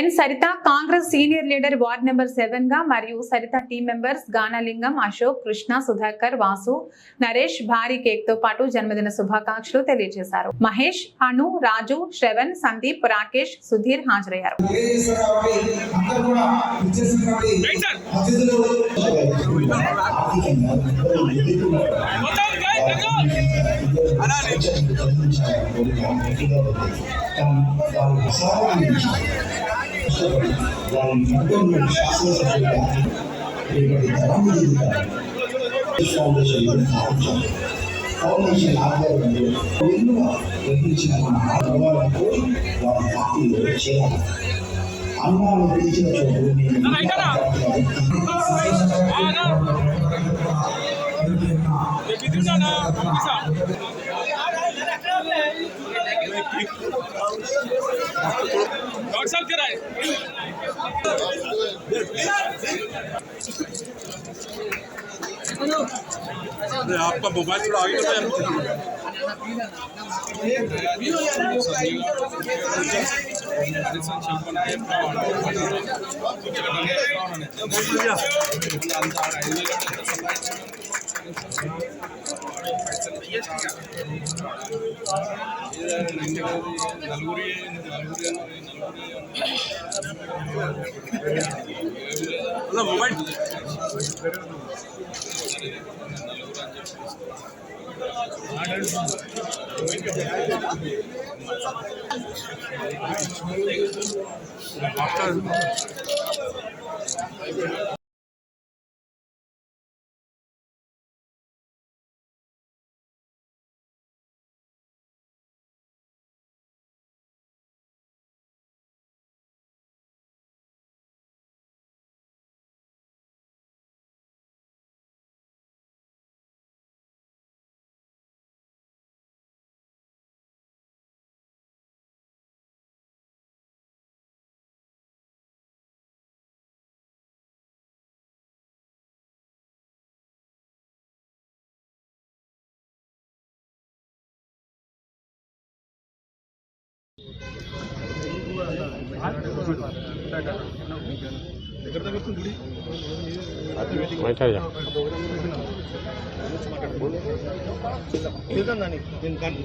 ఎన్ Saritha Congress senior leader ward number 7 గా మరియు Saritha team members Gnanalingam, Ashok, Krishna, Sudhakar, Vasu, Naresh భారీ కేక్ తో పాటు జన్మదిన శుభాకాంక్షలు తెలియజేశారు. మహేష్, అను, రాజు, శ్రవణ్, సందీప్, రాకేష్, సుధీర్ హాజరయ్యారు. ఫౌండేషన్ ఆధ్వర్యంలో ఎన్నో నిర్మించిన మన ఆడవాళ్ళకు వారి పార్టీలో చేయాలి. అన్నాలు పిలిచిన చోటు आपका मोबाइल थोड़ा आगे मोबाइल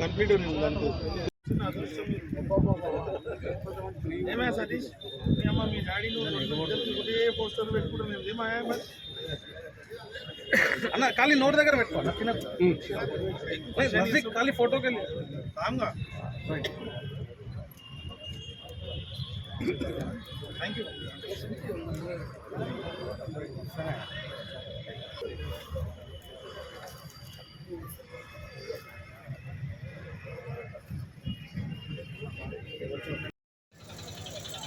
కంప్లీట్ ఏమయ్యా సతీష్ మీ డాడీ నువ్వు పోస్టర్లు పెట్టుకుంటాం మేము ఏమయ్యా మరి అన్న ఖాళీ నోట్ దగ్గర పెట్టుకోండి ఖాళీ ఫోటోకి వెళ్ళి రామ్గా థ్యాంక్ యూ.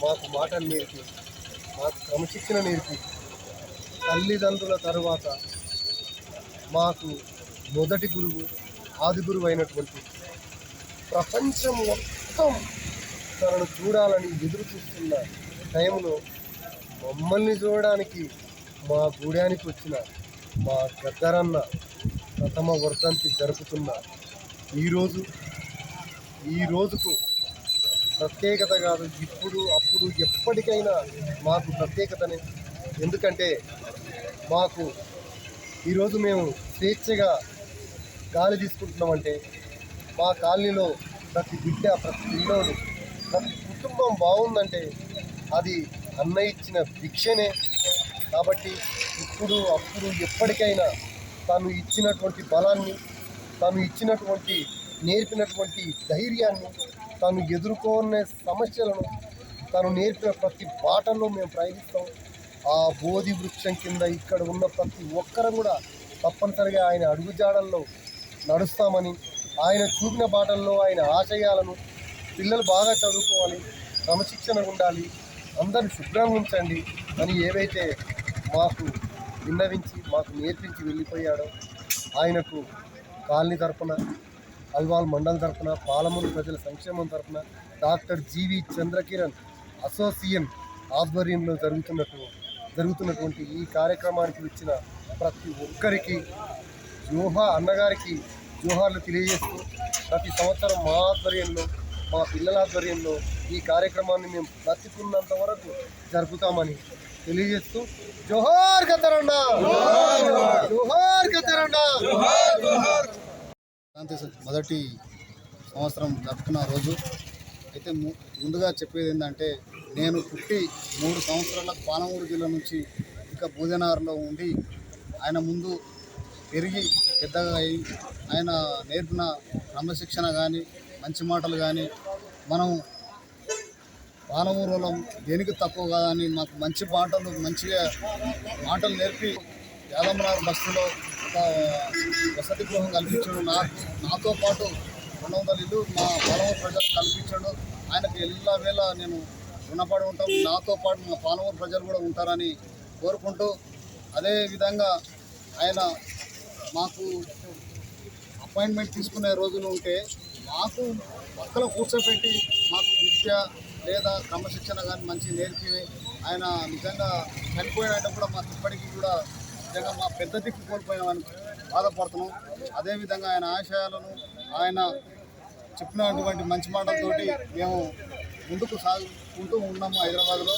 మాకు మాటలు నేర్పి, మాకు క్రమశిక్షణ నేర్పి, తల్లిదండ్రుల తరువాత మాకు మొదటి గురువు, ఆది గురువు అయినటువంటి ప్రపంచం మొత్తం తనను చూడాలని ఎదురు చూస్తున్న టైంలో మమ్మల్ని చూడడానికి మా గూడానికి వచ్చిన మా గద్దరన్న ప్రథమ వర్ధంతి జరుపుతున్న ఈ రోజుకు ప్రత్యేకత కాదు, ఇప్పుడు అప్పుడు ఎప్పటికైనా మాకు ప్రత్యేకతనే. ఎందుకంటే మాకు ఈరోజు మేము స్వేచ్ఛగా గాలి తీసుకుంటున్నామంటే మా కాలనీలో ప్రతి బిడ్డ, ప్రతి పిల్లోడు, ప్రతి కుటుంబం బాగుందంటే అది అన్న ఇచ్చిన భిక్షనే. కాబట్టి ఇప్పుడు అప్పుడు ఎప్పటికైనా తను ఇచ్చినటువంటి బలాన్ని, తను ఇచ్చినటువంటి నేర్పినటువంటి ధైర్యాన్ని, తను ఎదుర్కొనే సమస్యలను తను నేర్పిన ప్రతి బాటల్లో మేము ప్రయత్నిస్తాం. ఆ బోధి వృక్షం కింద ఇక్కడ ఉన్న ప్రతి ఒక్కరు కూడా తప్పనిసరిగా ఆయన అడుగుజాడల్లో నడుస్తామని, ఆయన చూపిన బాటల్లో ఆయన ఆశయాలను, పిల్లలు బాగా చదువుకోవాలి, క్రమశిక్షణ ఉండాలి, అందరూ శుభ్రంగా ఉంచండి అని ఏవైతే మాకు విన్నవించి మాకు నేర్పించి వెళ్ళిపోయాడో ఆయనకు కాలనీ తరపున, అల్వాల్ మండల్ తరపున, పాలమూరు ప్రజల సంక్షేమం తరపున డాక్టర్ జీవి చంద్రకిరణ్ అసోసియేషన్ ఆధ్వర్యంలో జరుగుతున్నటువంటి ఈ కార్యక్రమానికి వచ్చిన ప్రతి ఒక్కరికి అన్నగారికి జోహార్లు తెలియజేస్తూ ప్రతి సంవత్సరం మా ఆధ్వర్యంలో, మా పిల్లల ఆధ్వర్యంలో ఈ కార్యక్రమాన్ని మేము బ్రతికున్నంత వరకు జరుపుతామని తెలియజేస్తూ జోహార్ ఖద్దరన్న, జోహార్ ఖద్దరన్న. మొదటి సంవత్సరం జరుపుకున్న రోజు అయితే ముందుగా చెప్పేది ఏంటంటే, నేను పుట్టి 3 సంవత్సరాలకు పాలమూరు జిల్లా నుంచి ఇంకా భూజనగర్లో ఉండి ఆయన ముందు పెరిగి పెద్దగా అయి ఆయన నేర్పిన క్రమశిక్షణ కానీ మంచి మాటలు కానీ మనం పాలమూరులో దేనికి తక్కువ కాదని మాకు మంచి మంచిగా మాటలు నేర్పి యాదమ్మనగర్ బస్సులో ఒక వసతి గృహం కల్పించడం, నాతో పాటు 200 ఇల్లు మా పాలమూరు ప్రజలకు కల్పించడం, ఆయనకు ఎల్లవేళ నేను రుణపడి ఉంటాం. నాతో పాటు మా పాలమూరు ప్రజలు కూడా ఉంటారని కోరుకుంటూ, అదేవిధంగా ఆయన మాకు అపాయింట్మెంట్ తీసుకునే రోజులు ఉంటే మాకు పక్కన కూర్చోబెట్టి మాకు విద్య లేదా క్రమశిక్షణ కానీ మంచి నేర్పి ఆయన నిజంగా చనిపోయినట్టు కూడా మాకు ఇప్పటికీ కూడా నిజంగా మా పెద్ద దిక్కు కోల్పోయామని బాధపడుతున్నాం. అదేవిధంగా ఆయన ఆశయాలను ఆయన చెప్పినటువంటి మంచి మాటలతోటి మేము ముందుకు సాగుకుంటూ ఉన్నాము హైదరాబాద్లో.